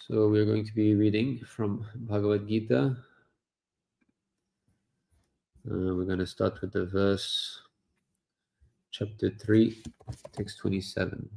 So we're going to be reading from Bhagavad-gita. We're going to start with the verse, chapter 3, text 27.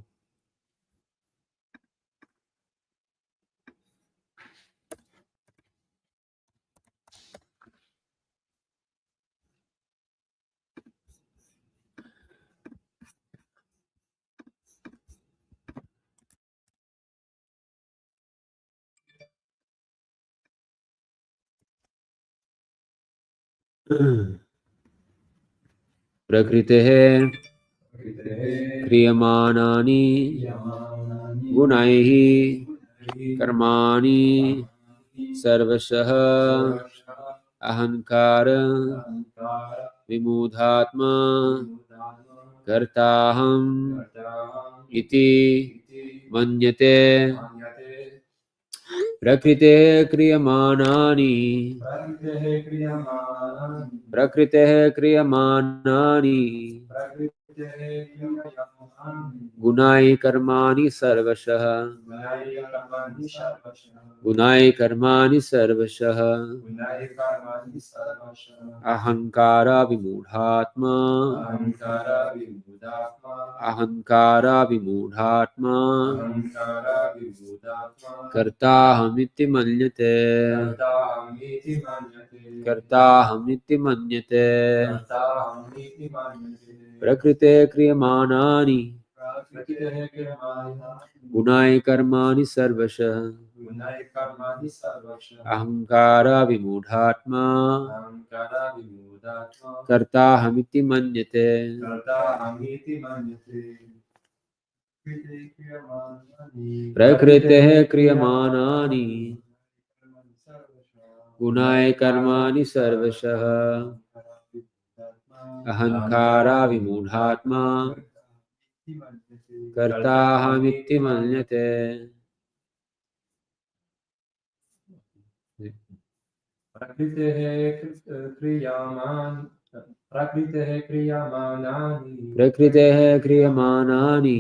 Prakritehe kriyamanaani gunaihi karmani sarvashah ahankara vimudhatma kartaham iti manyate prakrite kriyamanani gunai karmani sarvashah ahankara vimudhatma kartahamiti manyate prakrite kriyamanani gunai karmani sarvashah ahankara vimudhatma kartahamiti manyate prakrite kriyamanani gunai karmani sarvashah ahankara vimudhatma kartahamiti manyate. Prakritehe kriyamanani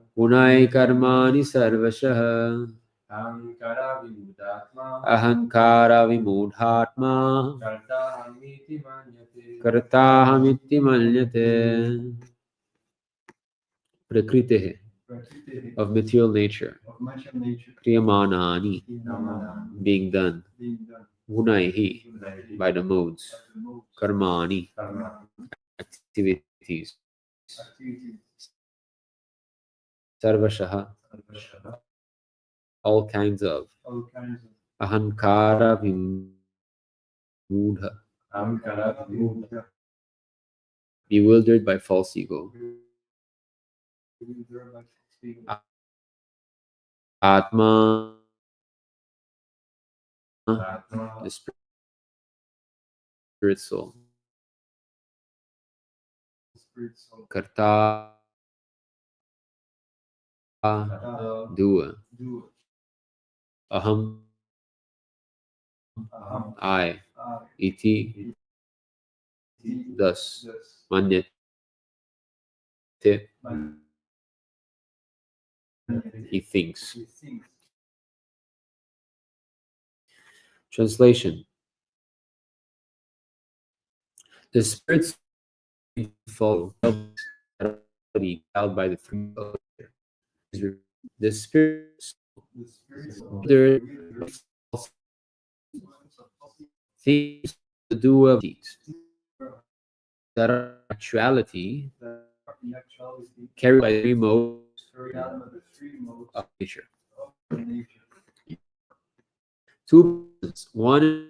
gunai karmani sarvashah ahankara vimudhatma kartahamiti manyate. Prakritehe, of material nature, kriyamanani, being done, gunaihi, by the modes, karmani, activities, sarvashaha, all kinds of, ahankara vimudha, bewildered by false ego, atma, the spirit soul, karta, doer, aham, I, iti, thus, manyate, he thinks. Translation: the spirits follow held by the three. The spirits things to do of deeds that are actuality carried by the three modes of nature. Two persons, one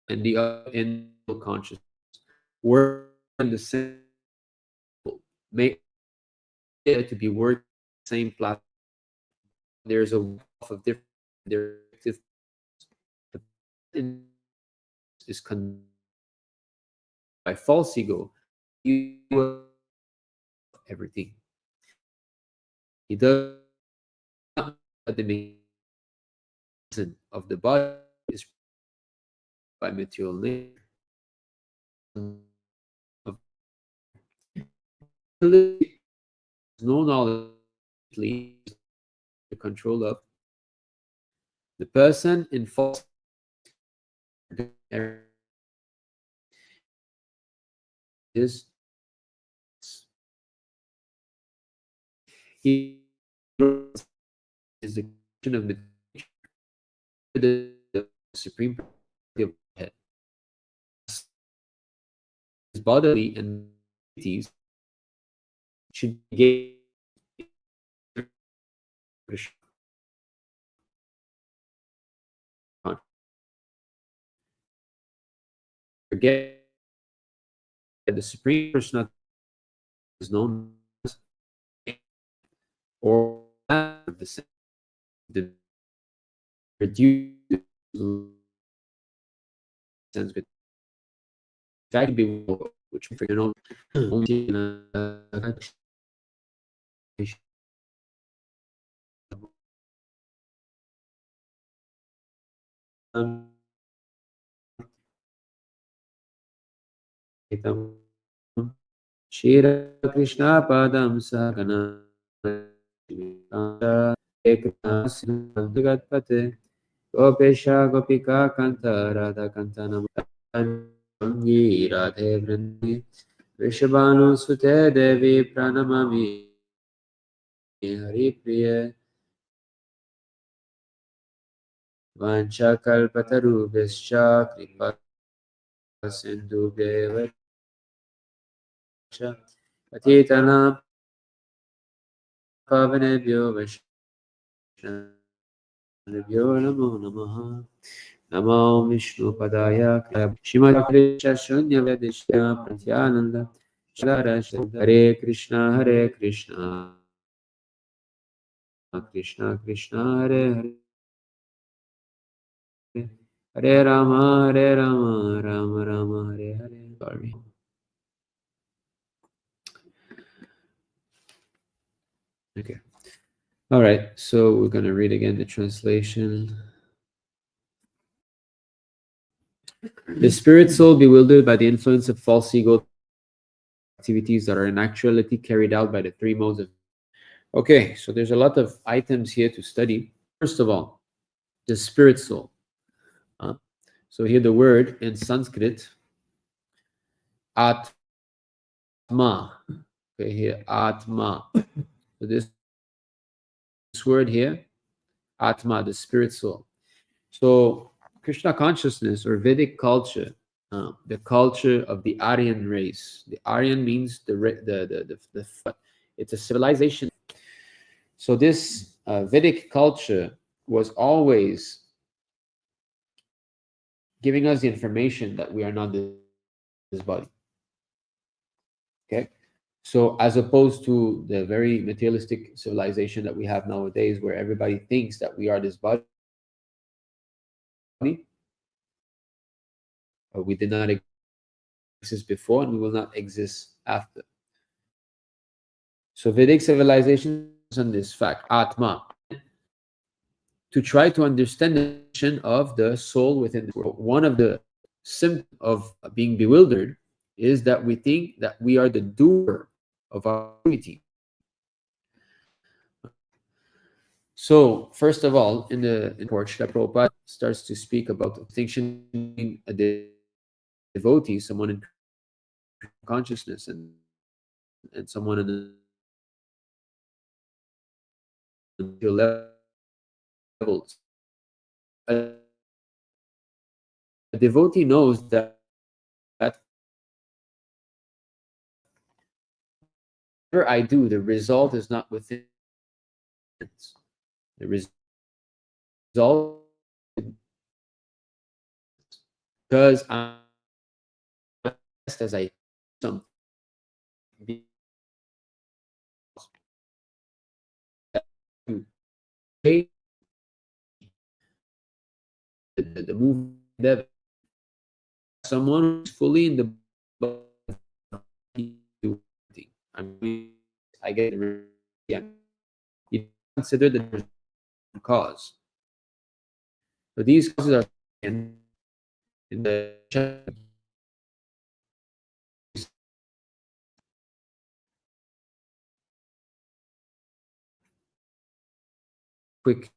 and the other in consciousness, work on the same, make it to be working on the same platform. There's a wealth of different directives. The is conducted by false ego. You everything. He does not the mechanism of the body is by material nature. No knowledge leads the control of the person in false is he is the question of the supreme of head. His bodily and entities should be forget that the supreme personality is known as or the reduced Sanskrit fact be which we know Shri Krishna Padam Sagana Jagatpate Gopesha Gopika Kanta Radha Kanta Namangi Radhe Vrindi Vishabhanu Sute Devi Pranamami Hari Priya Vancha Kalpatarubhescha Kripa Sindhubheva Patitanam Pavanebhyo Vaishnavyo Namo Namaha Namo Vishnu Padaya Shrimad Krishna Shunya Vedishya Pratyananda Hare Krishna Krishna Krishna Hare Hare Hare Rama Rama Rama Hare Hare. Sorry. Okay. All right. So we're going to read again the translation. The spirit soul bewildered by the influence of false ego activities that are in actuality carried out by the three modes of. Okay, so there's a lot of items here to study. First of all, the spirit soul. So here the word in Sanskrit, atma. Okay, here atma. So this word here, atma, the spirit soul. So Krishna consciousness or Vedic culture, the culture of the Aryan race. The Aryan means it's a civilization. So this Vedic culture was always giving us the information that we are not this body. Okay, so as opposed to the very materialistic civilization that we have nowadays, where everybody thinks that we are this body, we did not exist before and we will not exist after. So Vedic civilization is on this fact, Atma, to try to understand the mission of the soul within the world. One of the symptoms of being bewildered is that we think that we are the doer of our activity. So, first of all, in the porch, that Prabhupada starts to speak about the distinction between a devotee, someone in consciousness, and someone in the levels. A devotee knows that whatever I do, the result is not within. The result, because I'm best as I something. The movie that someone who's fully in the I mean, I get the you consider the cause. So these causes are in the quick.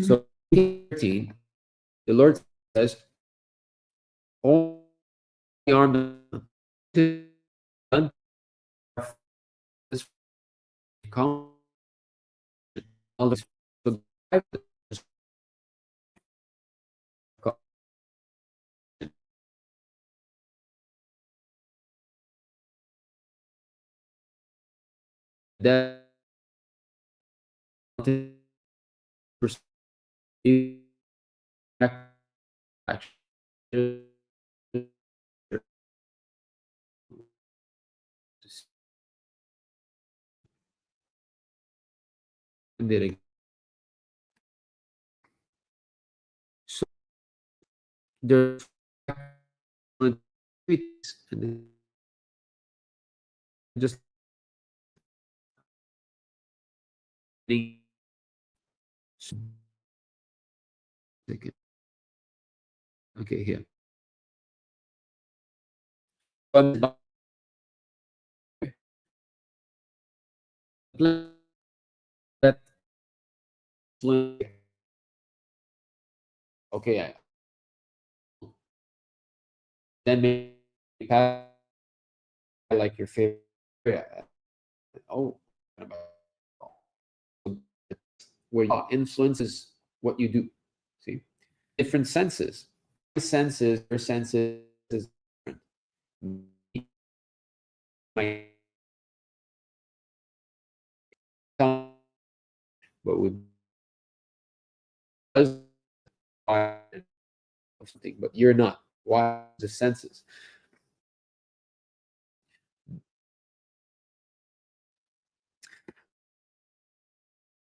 So 13, the Lord says, only arm to all this. So that so there's and just okay here. That okay, then maybe like your favorite. Oh, where your influences what you do. See, different senses. Senses, your senses is different. My tongue, but with us, something, but you're not. Why the senses?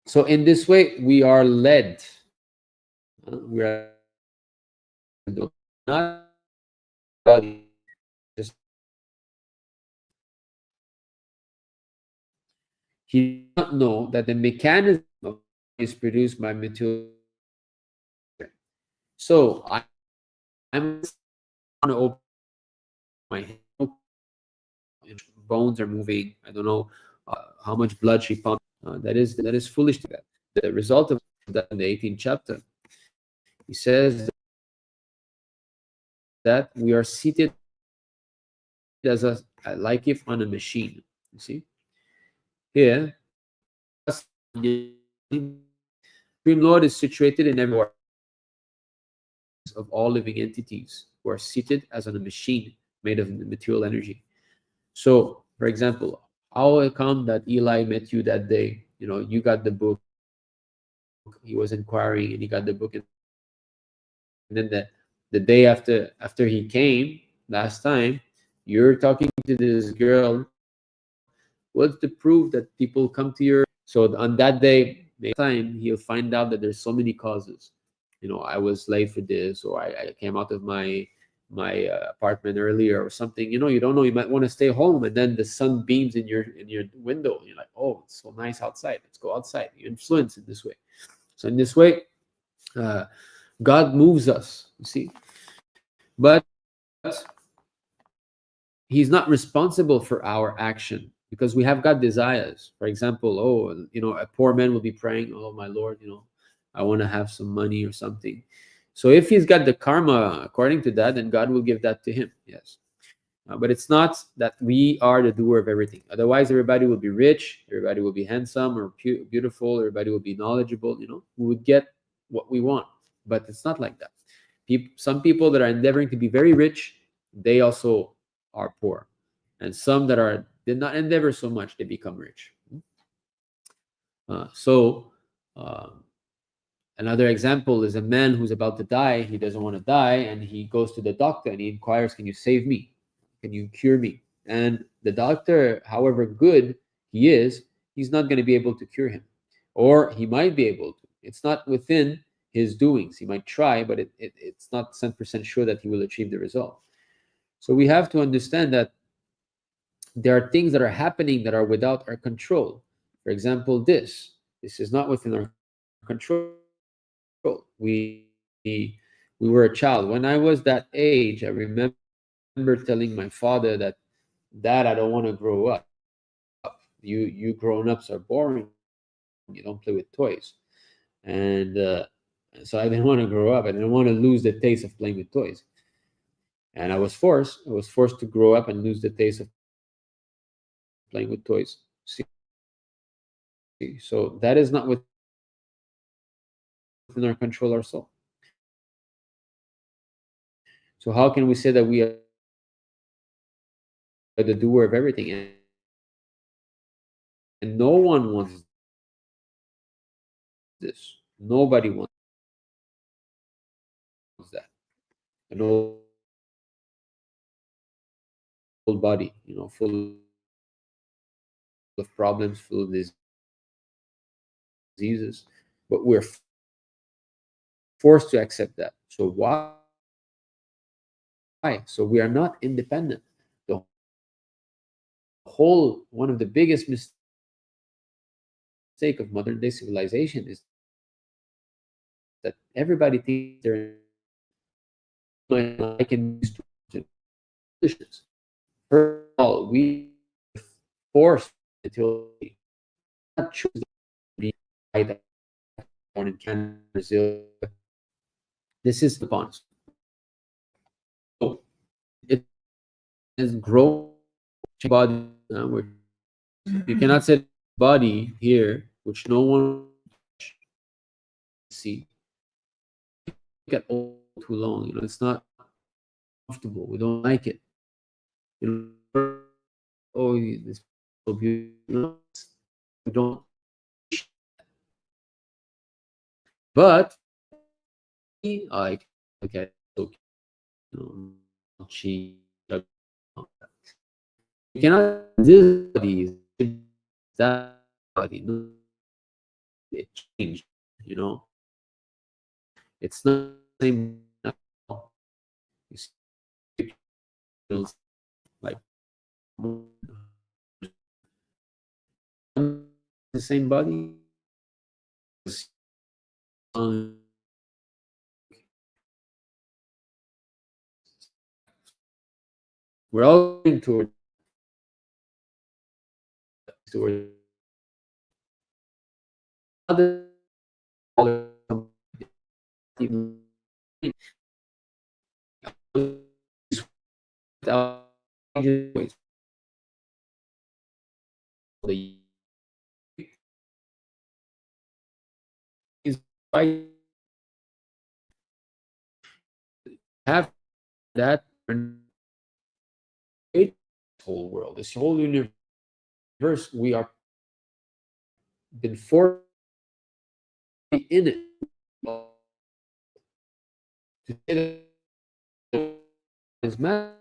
So in this way, we are led. We are not just he does not know that the mechanism is produced by material. So I'm going to open my hand. Bones are moving. I don't know how much blood she pumped. That is foolish. That the result of that in the 18th chapter, he says that we are seated as a like if on a machine. You see here, the Supreme Lord is situated in every of all living entities who are seated as on a machine made of material energy. So, for example, how it come that Eli met you that day? You know, you got the book. He was inquiring, and he got the book, and then the day after he came last time, you're talking to this girl. What's the proof that people come to your? So on that day, next time he'll find out that there's so many causes. You know, I was late for this, or I came out of my apartment earlier, or something. You know, you don't know. You might want to stay home, and then the sun beams in your window. And you're like, oh, it's so nice outside. Let's go outside. You influence in this way. So in this way, God moves us. You see, but He's not responsible for our action because we have got desires. For example, oh, you know, a poor man will be praying, oh, my Lord, you know, I want to have some money or something. So if he's got the karma according to that, then God will give that to him. Yes. But it's not that we are the doer of everything. Otherwise, everybody will be rich, everybody will be handsome or beautiful, everybody will be knowledgeable. You know, we would get what we want. But it's not like that. Some people that are endeavoring to be very rich, they also are poor, and some that are did not endeavor so much, they become rich. So another example is a man who's about to die. He doesn't want to die, and he goes to the doctor and he inquires, "Can you save me? Can you cure me?" And the doctor, however good he is, he's not going to be able to cure him, or he might be able to. It's not within his doings. He might try, but it's not 100% sure that he will achieve the result. So we have to understand that there are things that are happening that are without our control. For example, this is not within our control. We were a child. When I was that age, I remember telling my father that, Dad, I don't want to grow up. You grown-ups are boring. You don't play with toys. And so I didn't want to grow up. I didn't want to lose the taste of playing with toys. And I was forced to grow up and lose the taste of playing with toys. See, so that is not within our control ourselves. So how can we say that we are the doer of everything? And no one wants this. Nobody wants that. An old body, full of problems, full of diseases. But we're forced to accept that. So why? So we are not independent. The whole one of the biggest mistakes of modern day civilization is that everybody thinks they're independent. I can do these two foolishness. First of all, we forced until not choose to be born in Canada, Brazil. This is upon us. So it has grown body. You cannot say body here, which no one see. Get old too long, it's not comfortable. We don't like it. Oh, this is so beautiful. We don't. But like, okay, okay, she. You cannot. This body is that body. No, it changed. It's not the same. You see, like the same body. We're all going towards other have that whole world, this whole universe. We are been forced in it to say that is matter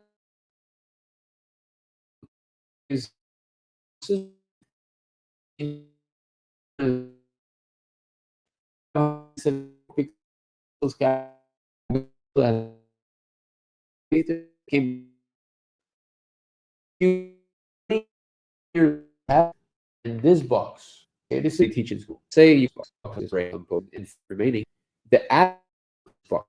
is came in this box. Okay, this is teaching school. Say you box is composed and remaining the box.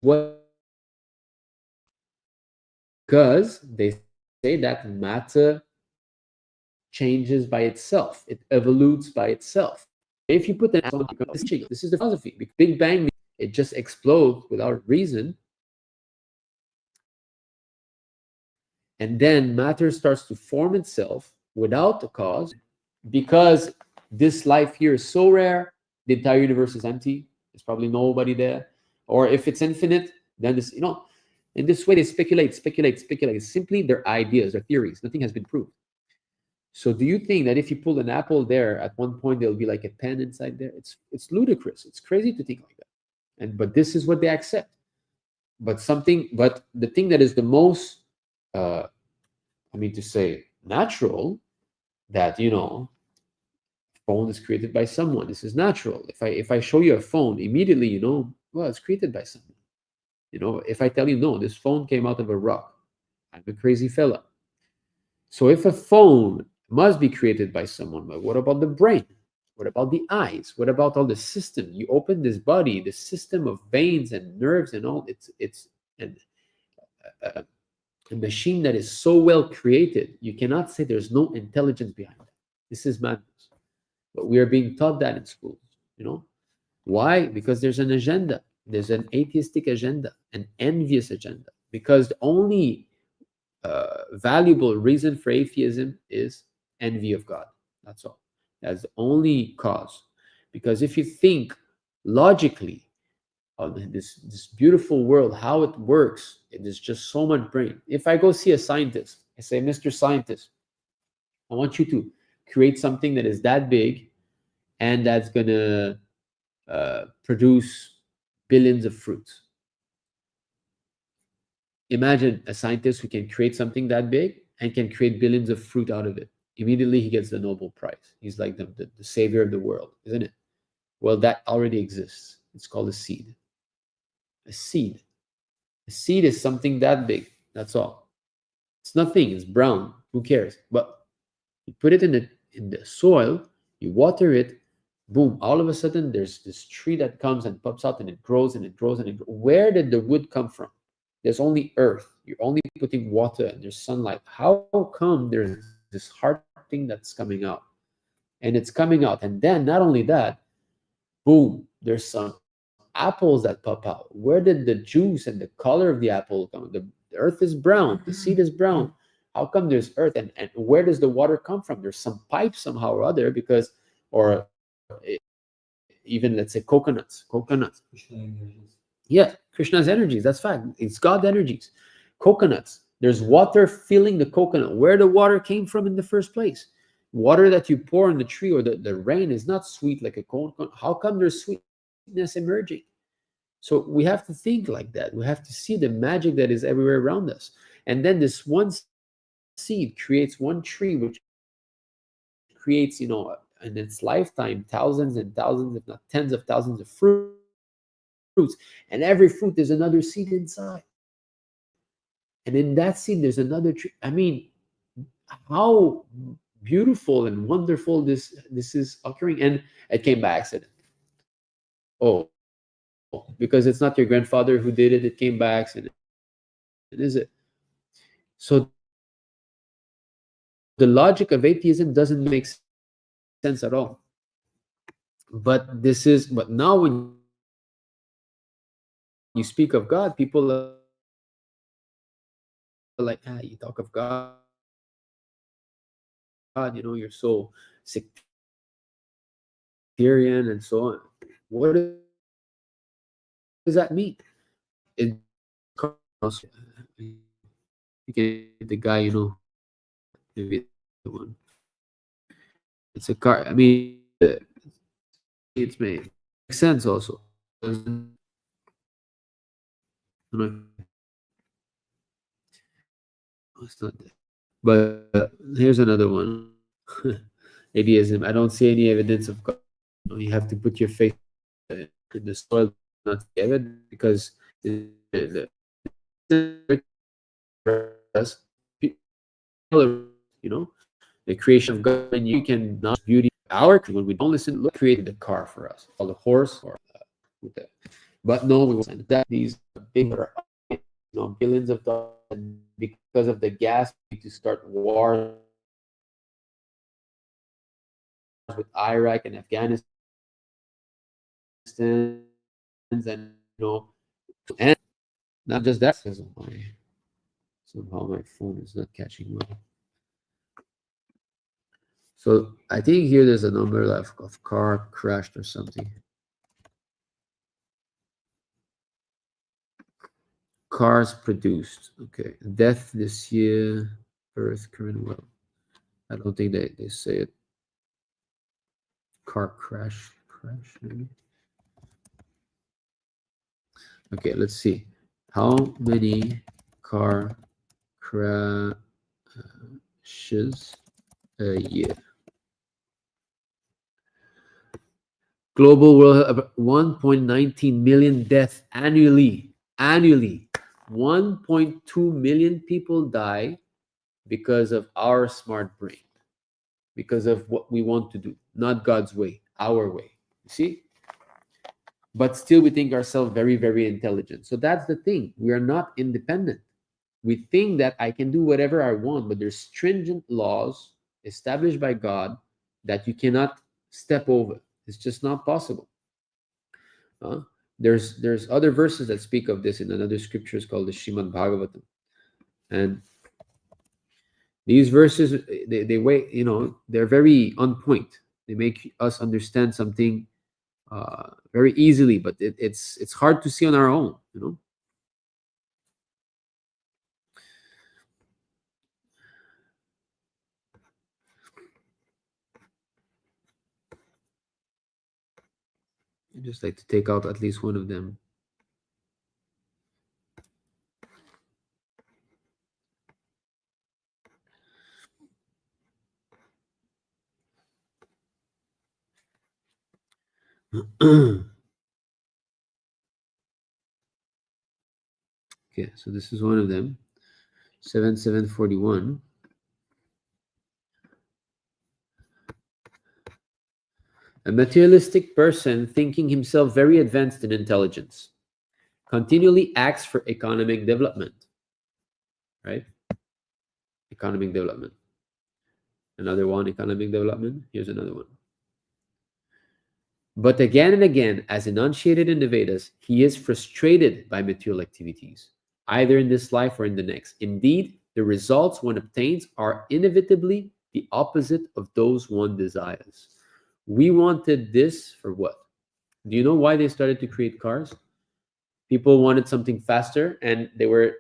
What? Because they say that matter changes by itself. It evolutes by itself. If you put an atom on, this is the philosophy. Big Bang, it just explodes without reason. And then matter starts to form itself without a cause, because this life here is so rare, the entire universe is empty. There's probably nobody there. Or if it's infinite, then this, in this way they speculate. Simply their ideas, their theories. Nothing has been proved. So do you think that if you pull an apple there, at one point there'll be like a pen inside there? It's ludicrous. It's crazy to think like that. But this is what they accept. But the thing that is the most natural, that phone is created by someone. This is natural. If I show you a phone, immediately you know, well, it's created by someone. You know, if I tell you, no, this phone came out of a rock, I'm a crazy fella. So if a phone must be created by someone, but what about the brain? What about the eyes? What about all the system? You open this body, the system of veins and nerves and all. It's an, a machine that is so well created. You cannot say there's no intelligence behind it. This is madness. But we are being taught that in schools. You know why? Because there's an agenda. There's an atheistic agenda, an envious agenda. Because the only valuable reason for atheism is envy of God. That's all. That's the only cause. Because if you think logically on this beautiful world, how it works, it is just so much brain. If I go see a scientist, I say, Mr. Scientist, I want you to create something that is that big and that's gonna produce billions of fruits. Imagine a scientist who can create something that big and can create billions of fruit out of it. Immediately he gets the Nobel Prize. He's like the savior of the world, isn't it? Well, that already exists. It's called a seed. A seed. A seed is something that big. That's all. It's nothing. It's brown. Who cares? But you put it in the soil, you water it, boom, all of a sudden there's this tree that comes and pops out and it grows and it grows and it grows. Where did the wood come from? There's only earth. You're only putting water and there's sunlight. How come there's this hard thing that's coming out? And it's coming out. And then not only that, boom, there's some apples that pop out. Where did the juice and the color of the apple come? The earth is brown. The seed is brown. How come there's earth? And where does the water come from? There's some pipe somehow or other because, or even let's say coconuts. Yeah, Krishna's energies. That's fact. It's God energies. Coconuts. There's water filling the coconut. Where the water came from in the first place? Water that you pour on the tree or the rain is not sweet like a coconut. How come there's sweetness emerging? So we have to think like that. We have to see the magic that is everywhere around us. And then this one seed creates one tree, which creates, you know, in its lifetime, thousands and thousands, if not tens of thousands of fruits. And every fruit, there's another seed inside. And in that seed, there's another tree. I mean, how beautiful and wonderful this is occurring. And it came by accident. Oh, because it's not your grandfather who did it. It came by accident. Is it? So the logic of atheism doesn't make sense at all. But now when you speak of God, people are like, you talk of God, you know, you're so sectarian and so on. What does that mean? You get the guy, you know, maybe the one. It's a car. I mean, it's made makes sense also. It's not that. But here's another one. Atheism. I don't see any evidence of God. You have to put your faith in the soil, not the evidence, because you know, the creation of God, and you can not beauty. Our when we don't listen, look, created the car for us, or the horse, or but no, we want that these bigger, you know, billions of dollars, and because of the gas, we need to start wars with Iraq and Afghanistan, and you know, and not just that. Somehow my phone is not catching well. So I think here there's a number of car crashed or something. Cars produced. Okay. Death this year, birth, current well. I don't think they say it. Car crash maybe. Okay, let's see. How many car crashes a year? Global world 1.19 million deaths annually. Annually, 1.2 million people die because of our smart brain, because of what we want to do, not God's way, our way. You see? But still, we think ourselves very, very intelligent. So that's the thing. We are not independent. We think that I can do whatever I want, but there's stringent laws established by God that you cannot step over. It's just not possible. Uh, there's other verses that speak of this in another scriptures called the Srimad Bhagavatam, and these verses they wait, they're very on point. They make us understand something very easily, but it's hard to see on our own. I just like to take out at least one of them. Okay, so this is one of them. 7741. A materialistic person thinking himself very advanced in intelligence continually acts for economic development. Right? Economic development. Another one, economic development. Here's another one. But again and again, as enunciated in the Vedas, he is frustrated by material activities, either in this life or in the next. Indeed, the results one obtains are inevitably the opposite of those one desires. We wanted this for what? Do you know why they started to create cars? People wanted something faster, and they were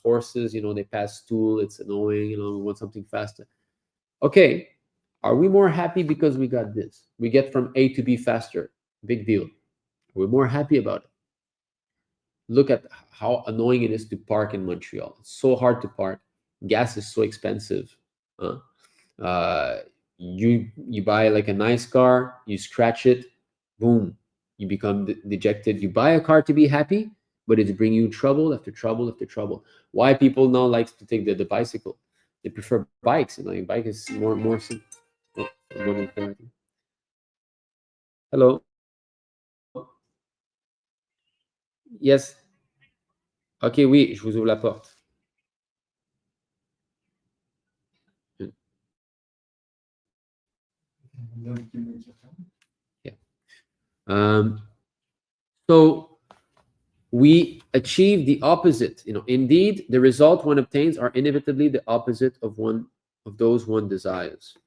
horses. They pass stool. It's annoying. We want something faster. Okay, are we more happy because we got this? We get from A to B faster. Big deal. We're more happy about it. Look at how annoying it is to park in Montreal. It's so hard to park. Gas is so expensive. You buy like a nice car, you scratch it, boom, you become dejected. You buy a car to be happy, but it's bringing you trouble after trouble after trouble. Why people now like to take the bicycle? They prefer bikes, and bike is more simple. Oh, hello. Yes. Ok, oui, je vous ouvre la porte. Yeah. So we achieve the opposite. Indeed, the result one obtains are inevitably the opposite of those one desires.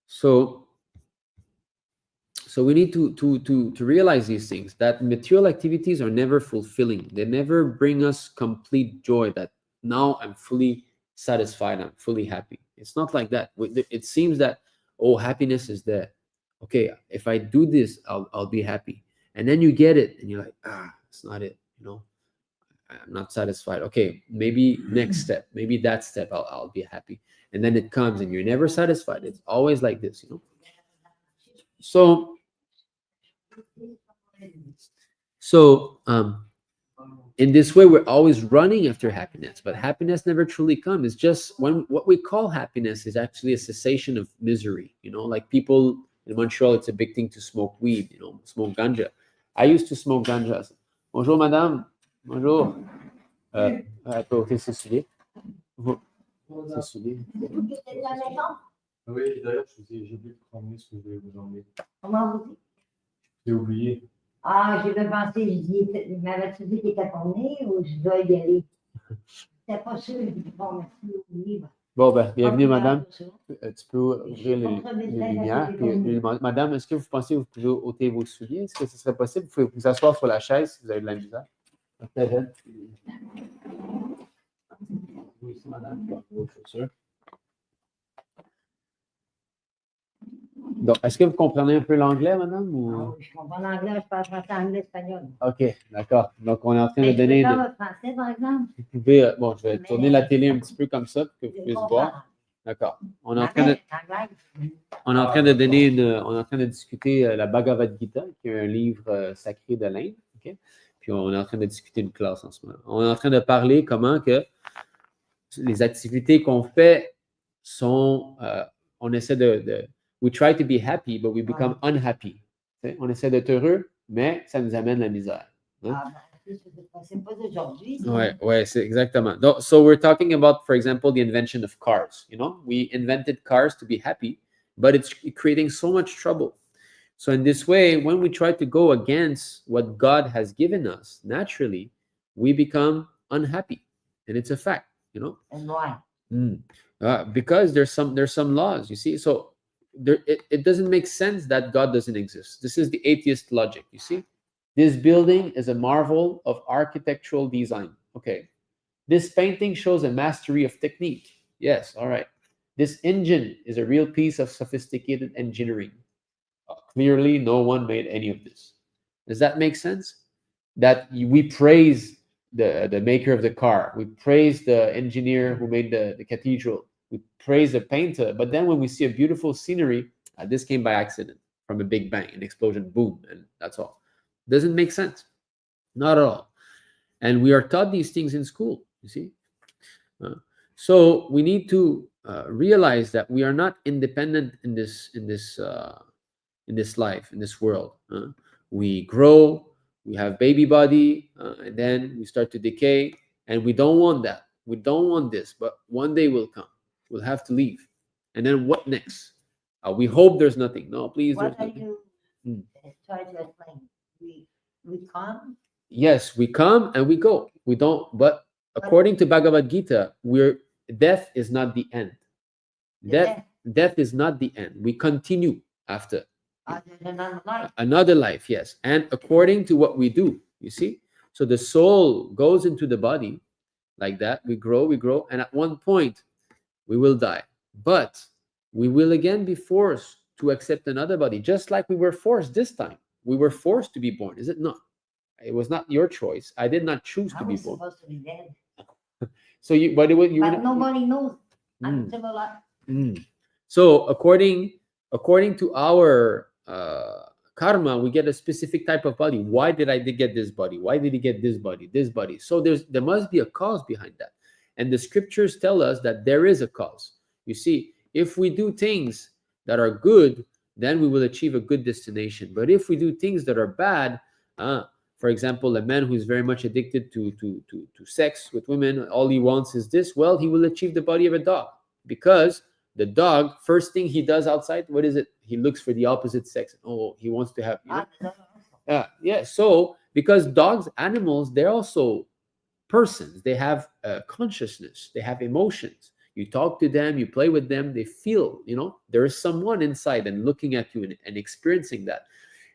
So we need to realize these things, that material activities are never fulfilling. They never bring us complete joy, that now I'm fully satisfied, I'm fully happy. It's not like that. It seems that, oh, happiness is there. Okay, if I do this, I'll be happy. And then you get it and you're like, it's not it. I'm not satisfied. Okay, maybe next step, maybe that step, I'll be happy. And then it comes and you're never satisfied. It's always like this. So in this way, we're always running after happiness, but happiness never truly comes. It's just what we call happiness is actually a cessation of misery. Like people in Montreal, it's a big thing to smoke weed, smoke ganja. I used to smoke ganja. Bonjour, madame. Bonjour. Elle peut ôter ses souliers. Ses souliers. Oui, d'ailleurs, j'ai oublié de prendre ce que je voulais vous emmener. Comment vous dites? J'ai oublié. J'ai pensé, je dis, m'avais-tu dit qu'il était tourné ou je dois y aller? C'était pas sûr, je dis, bon, merci, oui. Bon, bienvenue, madame. Tu peux ouvrir les lumières. Puis, madame, est-ce que vous pensez que vous pouvez ôter vos souliers? Est-ce que ce serait possible? Vous pouvez vous asseoir sur la chaise si vous avez de la misère. Oui, madame, vos chaussures. Donc, est-ce que vous comprenez un peu l'anglais, madame? Ou... Ah oui, je comprends l'anglais, je parle français, anglais, espagnol. OK, d'accord. Donc, on est en train de Mais je peux donner... faire votre français, par exemple? Vous pouvez... bon, je vais Mais- tourner la télé un petit peu comme ça pour que vous Je puissiez comprends. voir. D'accord. On est en train de... Anglais. On est en train de donner on est en train de discuter la Bhagavad-gita, qui est un livre sacré de l'Inde. Okay? Puis on est en train de discuter une classe en ce moment. On est en train de parler comment que les activités qu'on fait sont, on essaie we try to be happy, but we become unhappy. Okay? On essaie d'être heureux, mais ça nous amène la misère. Hein? Ah, ben, c'est pas d'aujourd'hui. Ouais, c'est exactement. So we're talking about, for example, the invention of cars. You know, we invented cars to be happy, but it's creating so much trouble. So in this way, when we try to go against what God has given us, naturally, we become unhappy, and it's a fact. You know. And why? Because there's some laws. You see, so it doesn't make sense that God doesn't exist. This is the atheist logic. You see. This building is a marvel of architectural design. Okay. This painting shows a mastery of technique. Yes, all right. This engine is a real piece of sophisticated engineering. Clearly, no one made any of this. Does that make sense? That we praise the maker of the car. We praise the engineer who made the cathedral. We praise the painter. But then when we see a beautiful scenery, this came by accident from a big bang, an explosion, boom, and that's all. Doesn't make sense. Not at all. And we are taught these things in school, you see. So we need to realize that we are not independent in this life, in this world. We grow, we have baby body, and then we start to decay, and we don't want that. We don't want this, but one day will come. We'll have to leave. And then what next? We hope there's nothing. No, please. What are you trying to explain? We come? Yes, we come and we go. We don't, but according to Bhagavad-gita, death is not the end. Death is not the end. We continue after. Another life, yes. And according to what we do, you see? So the soul goes into the body like that. We grow, and at one point we will die. But we will again be forced to accept another body, just like we were forced this time. We were forced to be born, is it not? It was not your choice. I did not choose to be born. I was supposed to be dead. So but nobody knows. I'm still alive. So according to our karma, we get a specific type of body. Why did I get this body? Why did he get this body? This body. So there must be a cause behind that. And the scriptures tell us that there is a cause. You see, if we do things that are good, then we will achieve a good destination. But if we do things that are bad, for example, a man who is very much addicted to sex with women, all he wants is this, well, he will achieve the body of a dog. Because the dog, first thing he does outside, what is it? He looks for the opposite sex. Oh, he wants to have, yeah. So, because dogs, animals, they're also persons. They have consciousness. They have emotions. You talk to them, you play with them, they feel, there is someone inside and looking at you and experiencing that.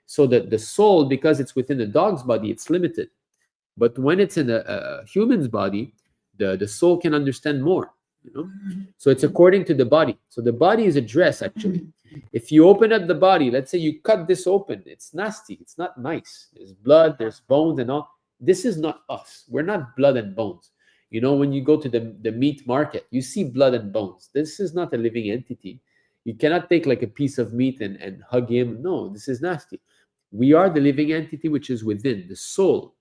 So that the soul, because it's within a dog's body, it's limited. But when it's in a human's body, the soul can understand more. So it's according to the body. So the body is a dress, actually. If you open up the body, let's say you cut this open, it's nasty, it's not nice. There's blood, there's bones and all. This is not us. We're not blood and bones. When you go to the meat market, you see blood and bones. This is not a living entity. You cannot take like a piece of meat and hug him. No, this is nasty. We are the living entity which is within, the soul.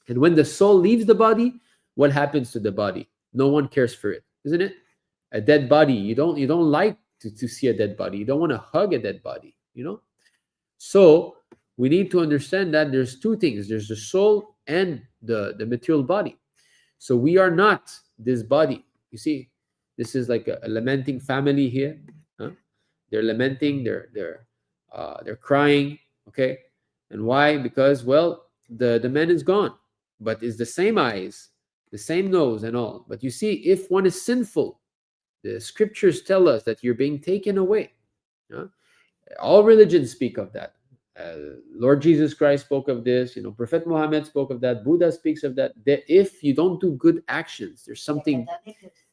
And when the soul leaves the body, what happens to the body? No one cares for it, isn't it? A dead body, you don't like to see a dead body. You don't want to hug a dead body, So we need to understand that there's two things. There's the soul and the material body. So we are not this body. You see, this is like a lamenting family here. They're lamenting, they're crying, okay? And why? Because, well, the man is gone, but it's the same eyes, the same nose and all. But you see, if one is sinful, the scriptures tell us that you're being taken away. All religions speak of that. Lord Jesus Christ spoke of this, Prophet Muhammad spoke of that, Buddha speaks of that, that if you don't do good actions, there's something.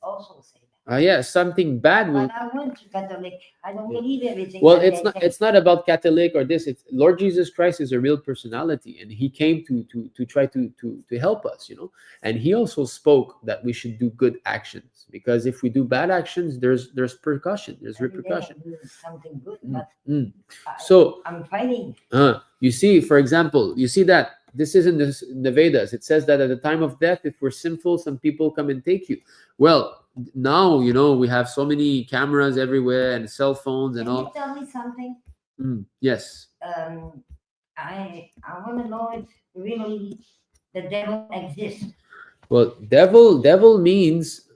Also say Yeah, something bad will. But I went to Catholic. I don't believe everything. Well, that it's they not. say. It's not about Catholic or this. It's Lord Jesus Christ is a real personality, and He came to try to help us. And He also spoke that we should do good actions, because if we do bad actions, there's percussion, there's Every day repercussion. I do something good, Mm, but mm. I, So, I'm fighting. you see, for example, you see that this is in the Vedas. It says that at the time of death, if we're sinful, some people come and take you. Well, now we have so many cameras everywhere and cell phones and Can you all. tell me something? Yes. I want to know if really the devil exists. Well, devil means.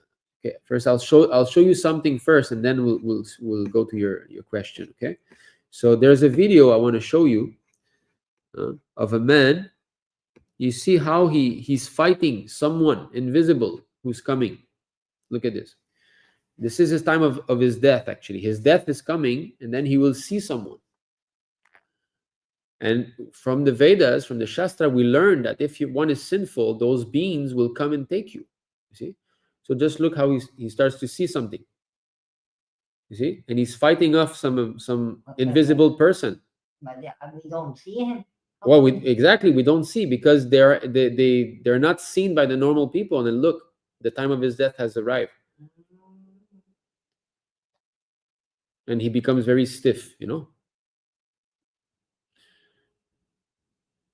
Okay, first I'll show you something first, and then we'll go to your question. Okay, so there's a video I want to show you of a man. You see how he's fighting someone invisible who's coming. Look at this. This is his time of his death. Actually, his death is coming, and then he will see someone. And from the Vedas, from the Shastra, we learn that if one is sinful, those beings will come and take you. You see? So just look how he starts to see something. You see? And he's fighting off some invisible person. But we don't see him. Well, we don't see, because they're not seen by the normal people. And then look, the time of his death has arrived. And he becomes very stiff,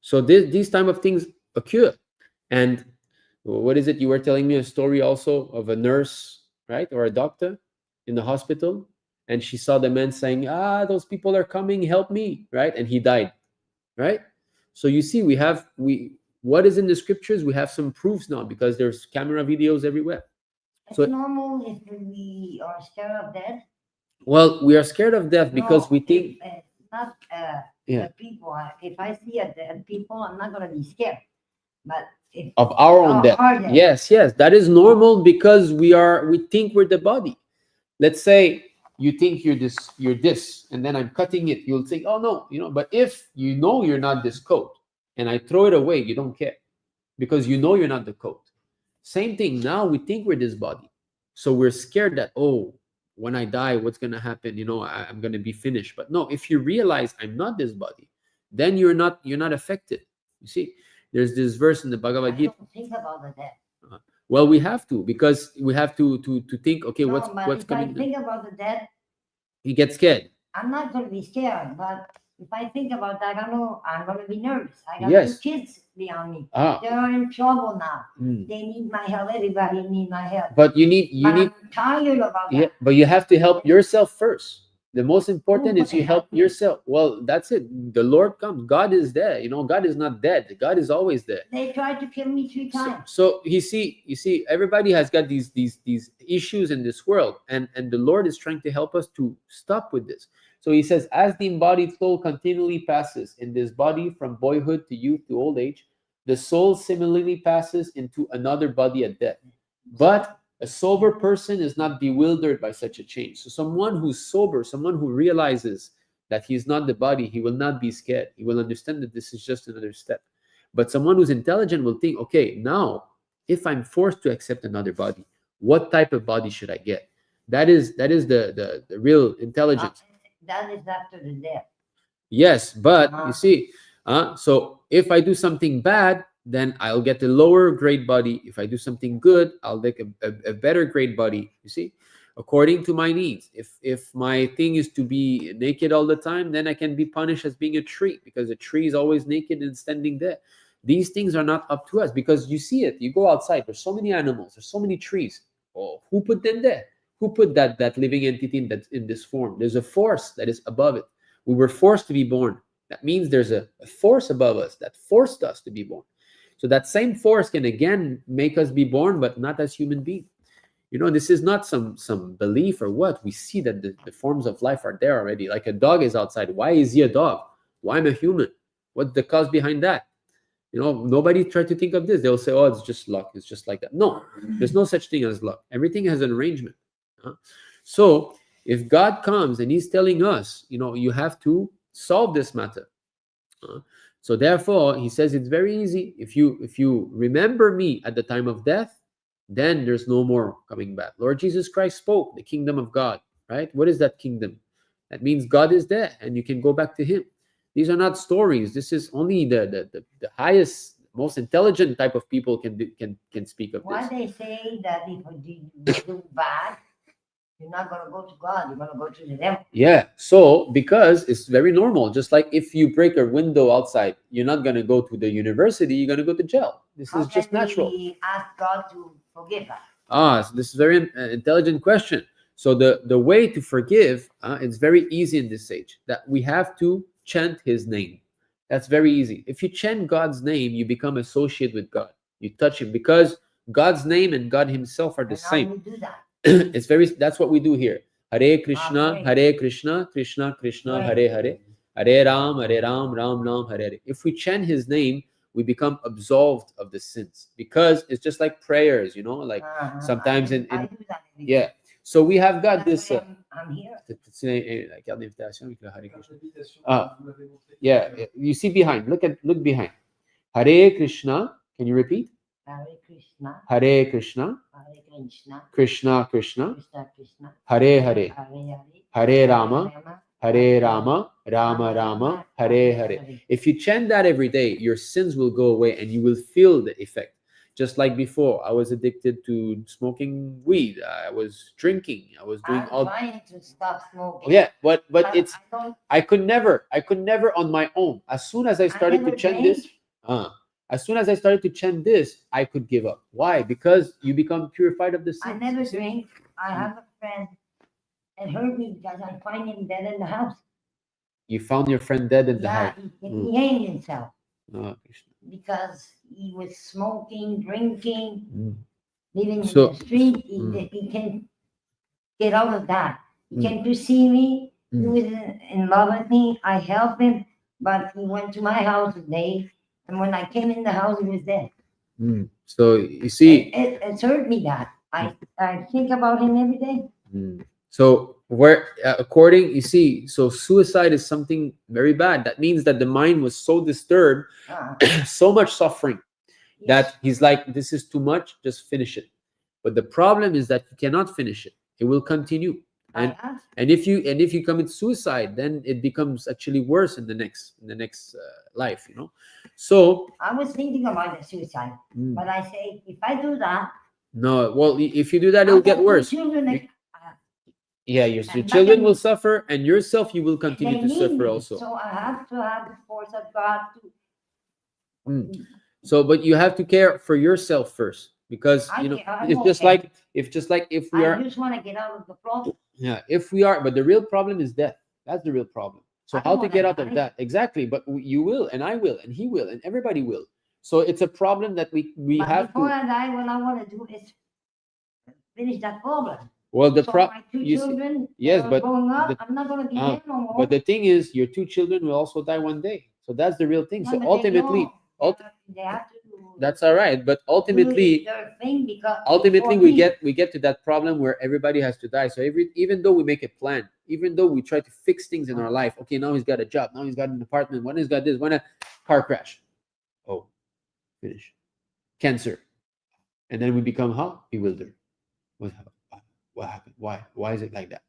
So these type of things occur. And what is it? You were telling me a story also of a nurse, right? Or a doctor in the hospital. And she saw the man saying, those people are coming, help me, right? And he died, right? So you see, what is in the scriptures, we have some proofs now, because there's camera videos everywhere. It's normal if we are scared of death. Well, we are scared of death because we think... not the people. If I see a dead people, I'm not going to be scared. But of our own death. Yes, that is normal, because we think we're the body. Let's say you think you're this, and then I'm cutting it. You'll think, oh no, but if you're not this coat, and I throw it away, you don't care, because you're not the coat. Same thing. Now we think we're this body, so we're scared that, when I die, what's gonna happen? I'm gonna be finished. But no, if you realize I'm not this body, then you're not affected. You see, there's this verse in the Bhagavad-gita. I don't think about the death. Well, we have to, because we have to think. Okay, no, what's coming? If I think about the death, you get scared. I'm not going to be scared, but if I think about that, I know I'm going to be nervous. I got 2 kids beyond me. They are in trouble now. They need my help. Everybody needs my help. But you need. I'm tired about that. But you have to help yourself first. The most important is you help yourself. Well, that's it. The Lord comes. God is there. God is not dead. God is always there. They tried to kill me 3 times. So you see, everybody has got these issues in this world, and the Lord is trying to help us to stop with this. So he says, as the embodied soul continually passes in this body from boyhood to youth to old age, the soul similarly passes into another body at death. But a sober person is not bewildered by such a change. So someone who's sober, someone who realizes that he's not the body, he will not be scared. He will understand that this is just another step. But someone who's intelligent will think, okay, now, if I'm forced to accept another body, what type of body should I get? That is the real intelligence. That is after the death. Yes, but you see, so if I do something bad, then I'll get a lower grade body. If I do something good, I'll get a better grade body. You see, according to my needs. If my thing is to be naked all the time, then I can be punished as being a tree, because a tree is always naked and standing there. These things are not up to us, because you see it. You go outside. There's so many animals. There's so many trees. Oh, who put them there? Who put that living entity that's in this form? There's a force that is above it. We were forced to be born. That means there's a force above us that forced us to be born. So that same force can again make us be born, but not as human beings. This is not some belief or what. We see that the forms of life are there already. Like a dog is outside. Why is he a dog? Why am I a human? What's the cause behind that? Nobody tried to think of this. They'll say, oh, it's just luck. It's just like that. No, there's no such thing as luck. Everything has an arrangement. So if God comes and he's telling us, you have to solve this matter. So therefore, he says it's very easy. If you remember me at the time of death, then there's no more coming back. Lord Jesus Christ spoke the kingdom of God, right? What is that kingdom? That means God is there and you can go back to him. These are not stories. This is only the highest, most intelligent type of people can speak of this. Why they say that if you do bad, you're not going to go to God, you're going to go to the devil. Yeah, so because it's very normal. Just like if you break a window outside, you're not going to go to the university, you're going to go to jail. This is just natural. We ask God to forgive us? So this is a very intelligent question. So the way to forgive, it's very easy in this age, that we have to chant his name. That's very easy. If you chant God's name, you become associated with God. You touch him because God's name and God himself are the same. How do we do that? That's what we do here. Hare Krishna, Krishna Krishna, Hare Hare, Hare Ram, Ram Ram, Hare Hare. If we chant his name, we become absolved of the sins, because it's just like prayers, like sometimes I do that yeah. So we have got this. I'm here. Yeah, you see behind. Look behind. Hare Krishna. Can you repeat? Hare Krishna. Hare Krishna. Hare Krishna. Krishna Krishna. Krishna Krishna. Hare Hare. Hare Hare Rama. Hare Rama. Rama Rama. Hare Hare. If you chant that every day, your sins will go away and you will feel the effect. Just like before, I was addicted to smoking weed. I was drinking. I was doing I'm trying to stop smoking. Yeah, but I could never on my own. As soon as I started to chant this, I could give up. Why? Because you become purified of the sins. I never drink. I have a friend and hurt me because I find him dead in the house. You found your friend dead in the house. He hanged himself. Oh, because he was smoking, drinking, living in the street. He can't get out of that. He came to see me. He was in love with me. I helped him, but he went to my house today, and when I came in the house, he was dead. So you see, it hurt me that I think about him every day. So so suicide is something very bad. That means that the mind was so disturbed, so much suffering, that he's like, this is too much, just finish it. But the problem is that you cannot finish it. It will continue. And if you commit suicide, then it becomes actually worse in the next life, So I was thinking about the suicide, but I say, if I do that, no, well, if you do that, it'll get worse. Your children will suffer, and yourself, you will continue to suffer also. So I have to have the force of God to. So, but you have to care for yourself first, because it's just like if we are. I just want to get out of the problem. Yeah, if we are, but the real problem is death. That's the real problem. So how to get out of that? Exactly, but you will, and I will, and he will, and everybody will. So it's a problem that we have before I die, what I want to do is finish that problem. Well, my two children, but growing up, I'm not going to be there no more. But the thing is, your two children will also die one day. So that's the real thing. So ultimately, they have to. That's all right. But ultimately, we get to that problem where everybody has to die. So even though we make a plan, even though we try to fix things in our life, okay, now he's got a job, now he's got an apartment, when he's got this, when a car crash, finish, cancer, and then we become bewildered. What happened? Why is it like that?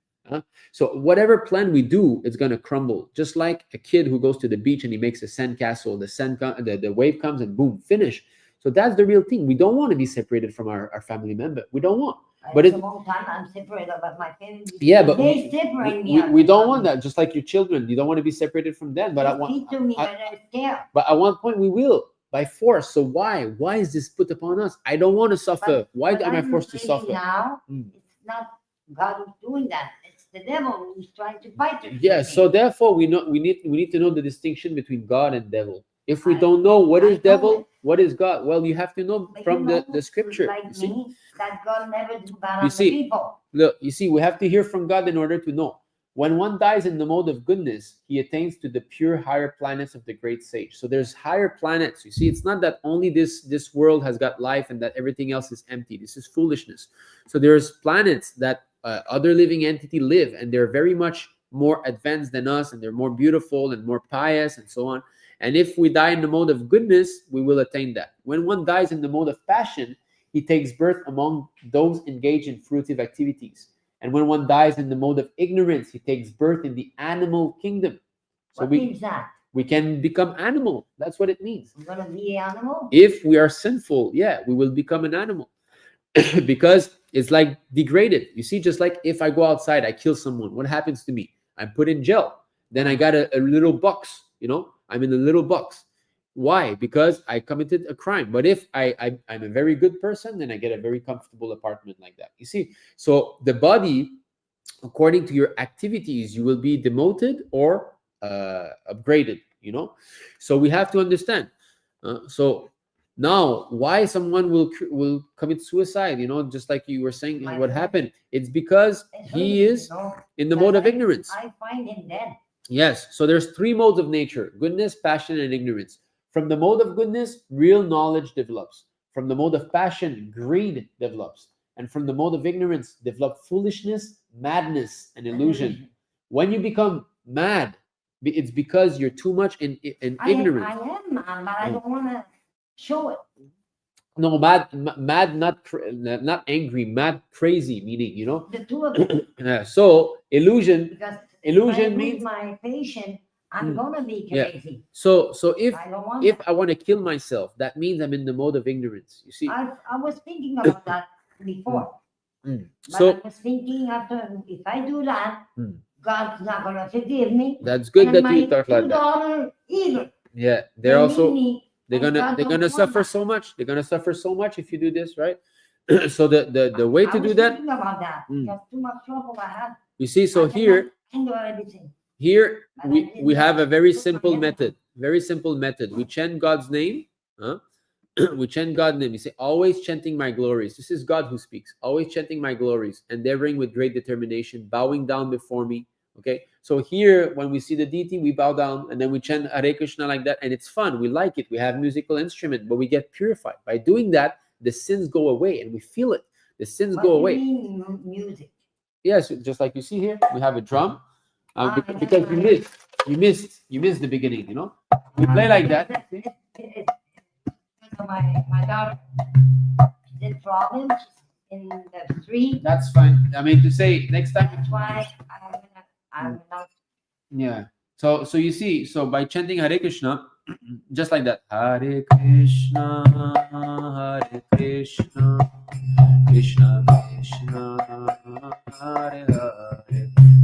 So whatever plan we do, it's going to crumble. Just like a kid who goes to the beach and he makes a sandcastle, the wave comes and boom, finish. So that's the real thing. We don't want to be separated from our family member. We don't want. But it's a long time I'm separated, but my family. Yeah, but they separate me. We don't want that. Just like your children, you don't want to be separated from them. But at one point we will, by force. So why? Why is this put upon us? I don't want to suffer. Why am I forced to suffer? Now it's not God who's doing that. It's the devil who's trying to fight it. Yeah. So therefore, we need to know the distinction between God and devil. If we don't know what is devil, what is God, well, you have to know from the scripture. Like me, that God never do bad on the people. Look, you see, we have to hear from God in order to know. When one dies in the mode of goodness, he attains to the pure higher planets of the great sage. So there's higher planets. You see, it's not that only this world has got life and that everything else is empty. This is foolishness. So there's planets that other living entity live, and they're very much more advanced than us, and they're more beautiful and more pious and so on. And if we die in the mode of goodness, we will attain that. When one dies in the mode of passion, he takes birth among those engaged in fruitive activities. And when one dies in the mode of ignorance, he takes birth in the animal kingdom. So What means that? we can become animal. That's what it means. We're gonna be an animal? If we are sinful, yeah, we will become an animal. Because it's like degraded. You see, just like if I go outside, I kill someone, what happens to me? I'm put in jail. Then I got a little box, I'm in a little box. Why? Because I committed a crime. But if I'm a very good person, then I get a very comfortable apartment like that. You see, so the body, according to your activities, you will be demoted or upgraded. So we have to understand. So now, why someone will commit suicide? Just like you were saying, what happened? It's because he is in the mode of ignorance. I find him dead. Yes. So there's three modes of nature: goodness, passion, and ignorance. From the mode of goodness, real knowledge develops. From the mode of passion, greed develops. And from the mode of ignorance, develop foolishness, madness, and illusion. When you become mad, it's because you're too much in ignorance. I am mad, but I don't want to show it. No, mad, not angry, mad, crazy, meaning, The two of them. Yeah. So illusion, Because illusion if I lose means my patient, I'm gonna be Yeah. crazy. so if I don't want if that. I want to kill myself, that means I'm in the mode of ignorance. You see. I was thinking about that before. But So I was thinking after, if I do that, Mm. God's not gonna forgive me. that's good And that my you thought like two that. daughters either. Yeah, They they're need also me, they're and gonna God they're don't gonna want suffer that. so much. They're gonna suffer so much if you do this, right? So the way I to do was that, thinking about that. Mm. Because too much trouble I had. you see. So I cannot here handle everything. But I we didn't have a know. very Look simple again. method. Very simple method. We chant God's name. We chant God's name. We say, always chanting my glories. This is God who speaks. Always chanting my glories, endeavoring with great determination, bowing down before me. Okay. So here, when we see the deity, we bow down and then we chant Hare Krishna like that. And it's fun. We like it. We have musical instrument, but we get purified. By doing that, the sins go away and we feel it. The sins What go do you away. mean music? Yes, just like you see here, we have a drum. Because yeah. you missed the beginning. We play like that. My daughter did problems in the street. That's fine. I mean, to say next time. That's why I'm not. Yeah. So you see, so by chanting Hare Krishna, just like that, Hare Krishna, Krishna Krishna, Hare Hare.